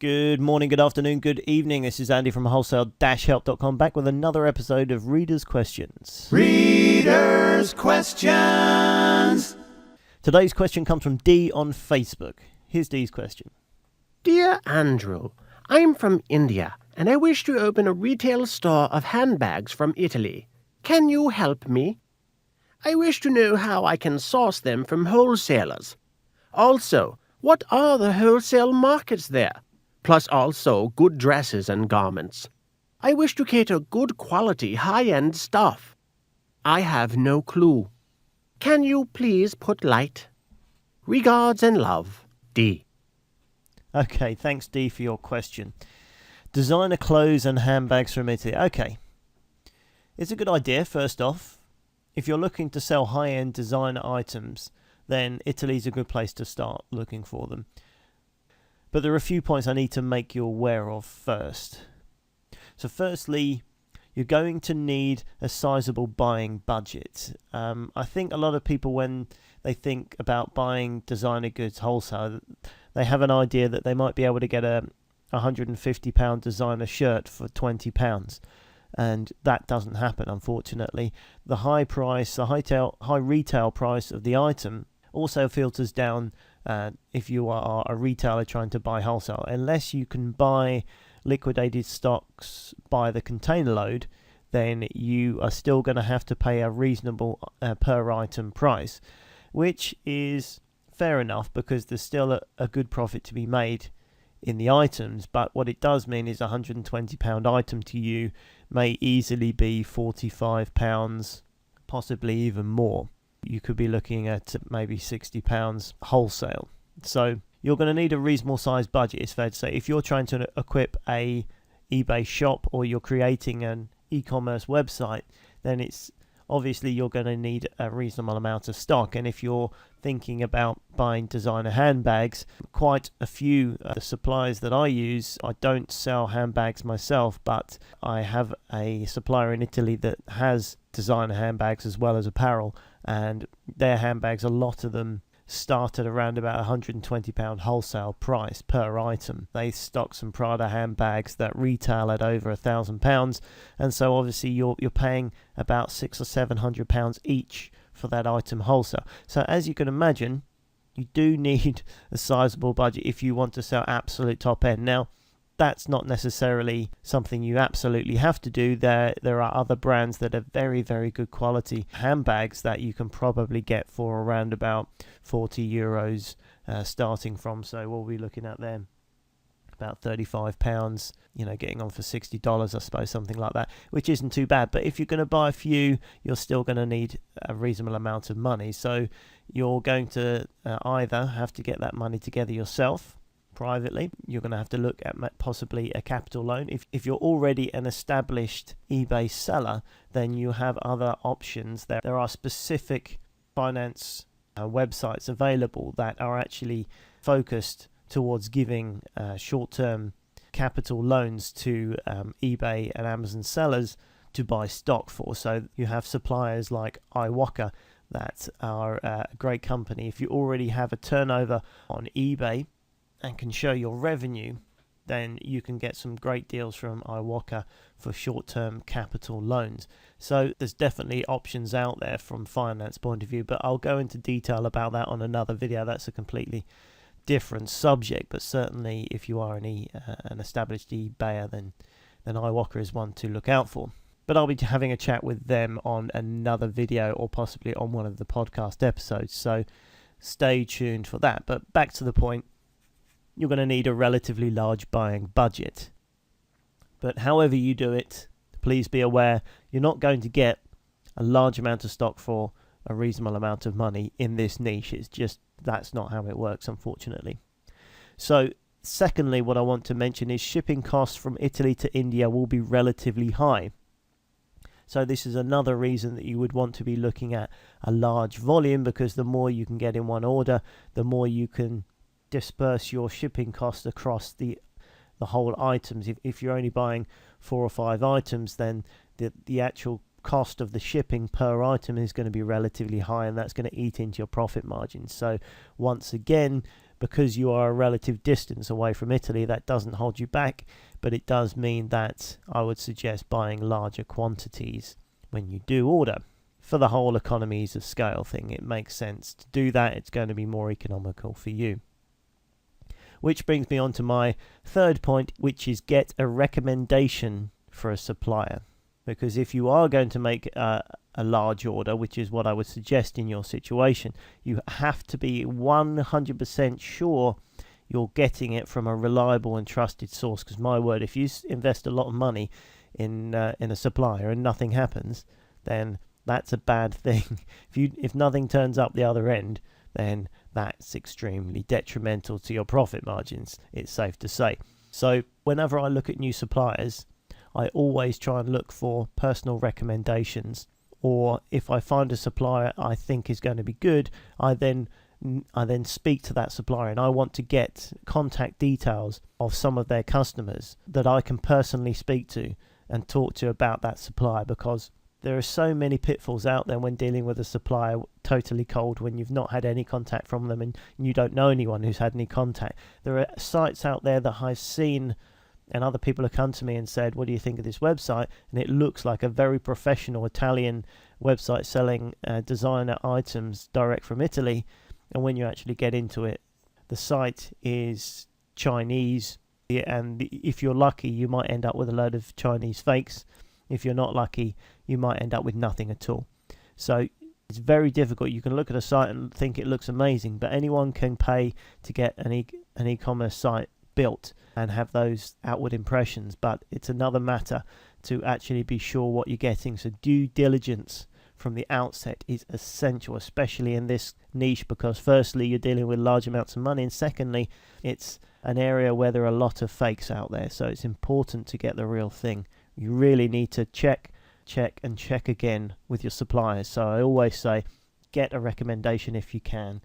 Good morning, good afternoon, good evening. This is Andy from Wholesale-Help.com back with another episode of Reader's Questions. Reader's Questions. Today's question comes from Dee on Facebook. Here's Dee's question. Dear Andrew, I'm from India and I wish to open a retail store of handbags from Italy. Can you help me? I wish to know how I can source them from wholesalers. Also, what are the wholesale markets there? Plus also good dresses and garments. I wish to cater good quality, high-end stuff. I have no clue. Can you please put light? Regards and love, D. Okay, thanks Dee for your question. Designer clothes and handbags from Italy. Okay, it's a good idea first off. If you're looking to sell high-end designer items, then Italy's a good place to start looking for them. But there are a few points I need to make you aware of first. So firstly, you're going to need a sizable buying budget. I think a lot of people, when they think about buying designer goods wholesale, they have an idea that they might be able to get a £150 designer shirt for £20. And that doesn't happen, unfortunately. The high retail price of the item also filters down if you are a retailer trying to buy wholesale. Unless you can buy liquidated stocks by the container load, then you are still going to have to pay a reasonable per item price, which is fair enough because there's still a good profit to be made in the items. But what it does mean is a £120 item to you may easily be £45, possibly even more. You could be looking at maybe £60 wholesale. So you're going to need a reasonable sized budget, it's fair to say. If you're trying to equip a eBay shop or you're creating an e-commerce website, then it's obviously you're going to need a reasonable amount of stock. And if you're thinking about buying designer handbags, quite a few suppliers that I use, I don't sell handbags myself, but I have a supplier in Italy that has designer handbags as well as apparel, and their handbags, a lot of them start at around about £120 wholesale price per item. They stock some Prada handbags that retail at over £1,000, and so obviously you're paying about £600 or £700 each for that item wholesale. So as you can imagine, you do need a sizable budget if you want to sell absolute top end. Now, that's not necessarily something you absolutely have to do. There are other brands that are very, very good quality handbags that you can probably get for around about €40 starting from. So we'll be looking at them about £35, getting on for $60, I suppose, something like that, which isn't too bad. But if you're going to buy a few, you're still going to need a reasonable amount of money. So you're going to either have to get that money together yourself privately. You're going to have to look at possibly a capital loan. If you're already an established eBay seller, then you have other options. There are specific finance websites available that are actually focused towards giving short-term capital loans to eBay and Amazon sellers to buy stock for. So you have suppliers like iWalker that are a great company. If you already have a turnover on eBay and can show your revenue, then you can get some great deals from iWalker for short-term capital loans. So there's definitely options out there from finance point of view, but I'll go into detail about that on another video. That's a completely different subject, but certainly if you are an established eBayer, then iWalker is one to look out for. But I'll be having a chat with them on another video or possibly on one of the podcast episodes, so stay tuned for that. But back to the point, you're going to need a relatively large buying budget. But however you do it, please be aware you're not going to get a large amount of stock for a reasonable amount of money in this niche. It's just, that's not how it works, unfortunately. So secondly, what I want to mention is shipping costs from Italy to India will be relatively high. So this is another reason that you would want to be looking at a large volume, because the more you can get in one order, the more you can disperse your shipping costs across the whole items. If you're only buying 4 or 5 items, then the actual cost of the shipping per item is going to be relatively high, and that's going to eat into your profit margin. So once again, because you are a relative distance away from Italy, that doesn't hold you back, but it does mean that I would suggest buying larger quantities when you do order. For the whole economies of scale thing, it makes sense to do that. It's going to be more economical for you. Which brings me on to my third point, which is get a recommendation for a supplier. Because if you are going to make a large order, which is what I would suggest in your situation, you have to be 100% sure you're getting it from a reliable and trusted source. Because my word, if you invest a lot of money in a supplier and nothing happens, then that's a bad thing. If nothing turns up the other end, then that's extremely detrimental to your profit margins, it's safe to say. So whenever I look at new suppliers, I always try and look for personal recommendations, or if I find a supplier I think is going to be good, I then speak to that supplier, and I want to get contact details of some of their customers that I can personally speak to and talk to about that supplier, because there are so many pitfalls out there when dealing with a supplier totally cold, when you've not had any contact from them and you don't know anyone who's had any contact. There are sites out there that I've seen, and other people have come to me and said, what do you think of this website? And it looks like a very professional Italian website selling designer items direct from Italy. And when you actually get into it, the site is Chinese. And if you're lucky, you might end up with a load of Chinese fakes. If you're not lucky, you might end up with nothing at all. So it's very difficult. You can look at a site and think it looks amazing, but anyone can pay to get an e-commerce site built and have those outward impressions, but it's another matter to actually be sure what you're getting. So due diligence from the outset is essential, especially in this niche, because firstly, you're dealing with large amounts of money, and secondly, it's an area where there are a lot of fakes out there. So it's important to get the real thing. You really need to check and check again with your suppliers. So I always say, get a recommendation if you can.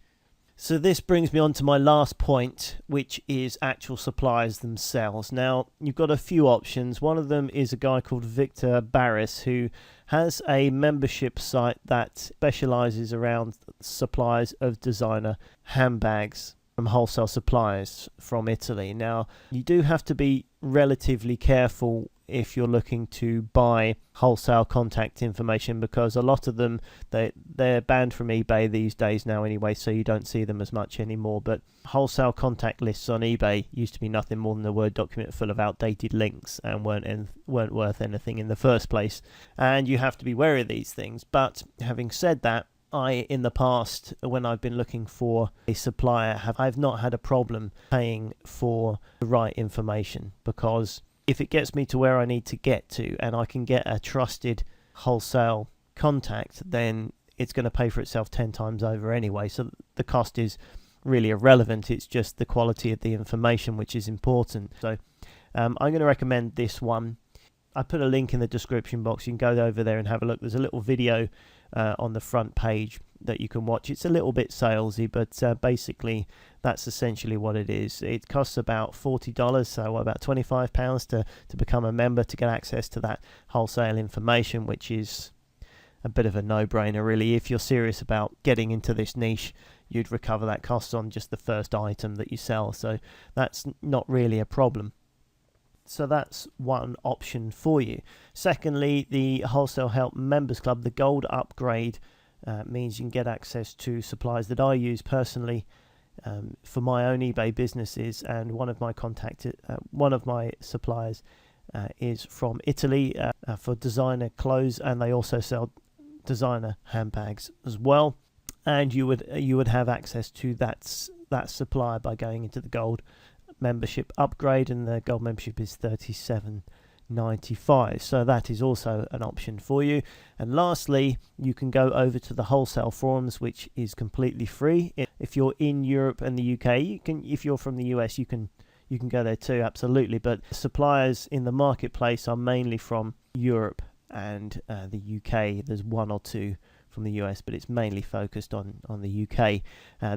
So this brings me on to my last point, which is actual suppliers themselves. Now, you've got a few options. One of them is a guy called Victor Barris, who has a membership site that specializes around suppliers of designer handbags from wholesale suppliers from Italy. Now, you do have to be relatively careful if you're looking to buy wholesale contact information, because a lot of them, they're banned from eBay these days now anyway, so you don't see them as much anymore. But wholesale contact lists on eBay used to be nothing more than a Word document full of outdated links and weren't worth anything in the first place. And you have to be wary of these things. But having said that, in the past, when I've been looking for a supplier, I've not had a problem paying for the right information, because if it gets me to where I need to get to and I can get a trusted wholesale contact, then it's going to pay for itself 10 times over anyway. So the cost is really irrelevant. It's just the quality of the information which is important. So I'm going to recommend this one. I put a link in the description box. You can go over there and have a look. There's a little video on the front page that you can watch. It's a little bit salesy, but basically that's essentially what it is. It costs about $40, so about £25 to become a member, to get access to that wholesale information, which is a bit of a no-brainer really. If you're serious about getting into this niche, you'd recover that cost on just the first item that you sell, so that's not really a problem. So that's one option for you. Secondly, the Wholesale Help Members Club, the gold upgrade, means you can get access to suppliers that I use personally for my own eBay businesses, and one of my suppliers is from Italy for designer clothes, and they also sell designer handbags as well. And you would have access to that supplier by going into the gold membership upgrade, and the gold membership is $37.95, so that is also an option for you. And lastly, you can go over to the wholesale forums, which is completely free. If you're in Europe and the UK, you can. If you're from the US, you can go there too, absolutely. But suppliers in the marketplace are mainly from Europe and the UK. There's one or two from the US, but it's mainly focused on the UK.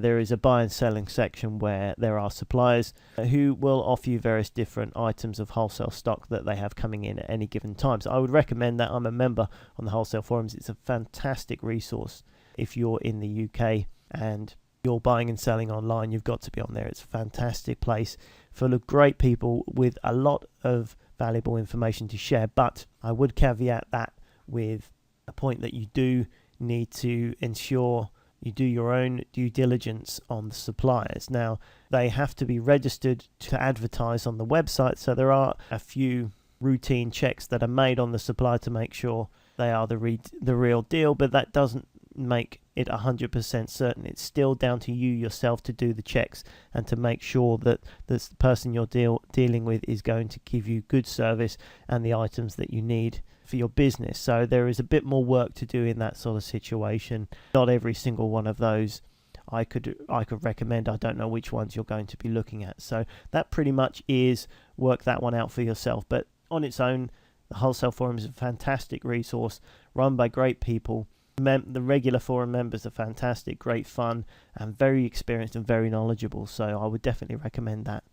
There is a buy and selling section where there are suppliers who will offer you various different items of wholesale stock that they have coming in at any given time. So I would recommend that. I'm a member on the wholesale forums. It's a fantastic resource if you're in the UK and you're buying and selling online, you've got to be on there. It's a fantastic place full of great people with a lot of valuable information to share. But I would caveat that with a point that you do need to ensure you do your own due diligence on the suppliers. Now, they have to be registered to advertise on the website, so there are a few routine checks that are made on the supplier to make sure they are the real deal, but that doesn't make it 100% certain. It's still down to you yourself to do the checks and to make sure that the person you're dealing with is going to give you good service and the items that you need for your business. So there is a bit more work to do in that sort of situation. Not every single one of those I could recommend. I don't know which ones you're going to be looking at. So that pretty much is work that one out for yourself. But on its own, the Wholesale Forum is a fantastic resource run by great people. The regular forum members are fantastic, great fun, and very experienced and very knowledgeable. So I would definitely recommend that.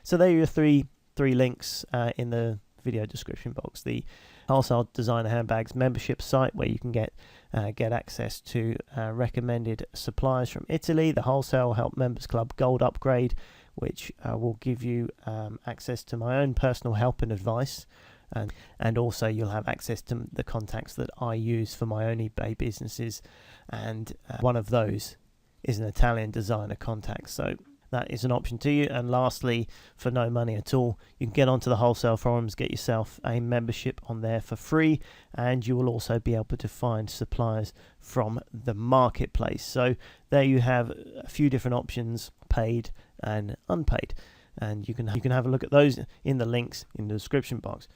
So there are your three links in the video description box. The Wholesale Designer Handbags membership site, where you can get access to recommended suppliers from Italy. The Wholesale Help Members Club Gold Upgrade, which will give you access to my own personal help and advice. And also you'll have access to the contacts that I use for my own eBay businesses, and one of those is an Italian designer contact, so that is an option to you. And lastly, for no money at all, you can get onto the Wholesale forums, get yourself a membership on there for free, and you will also be able to find suppliers from the marketplace. So there you have a few different options, paid and unpaid, and you can have a look at those in the links in the description box.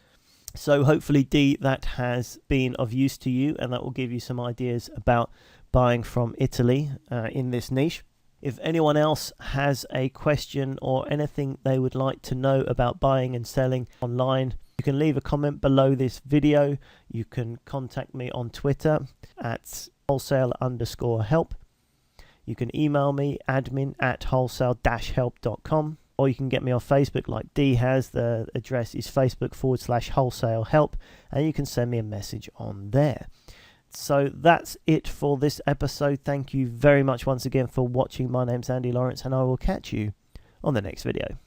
So hopefully, Dee, that has been of use to you, and that will give you some ideas about buying from Italy in this niche. If anyone else has a question or anything they would like to know about buying and selling online, you can leave a comment below this video. You can contact me on Twitter at wholesale_help. You can email me admin@wholesale-help.com. Or you can get me on Facebook like Dee has. The address is facebook.com/wholesale help, and you can send me a message on there. So that's it for this episode. Thank you very much once again for watching. My name's Andy Lawrence, and I will catch you on the next video.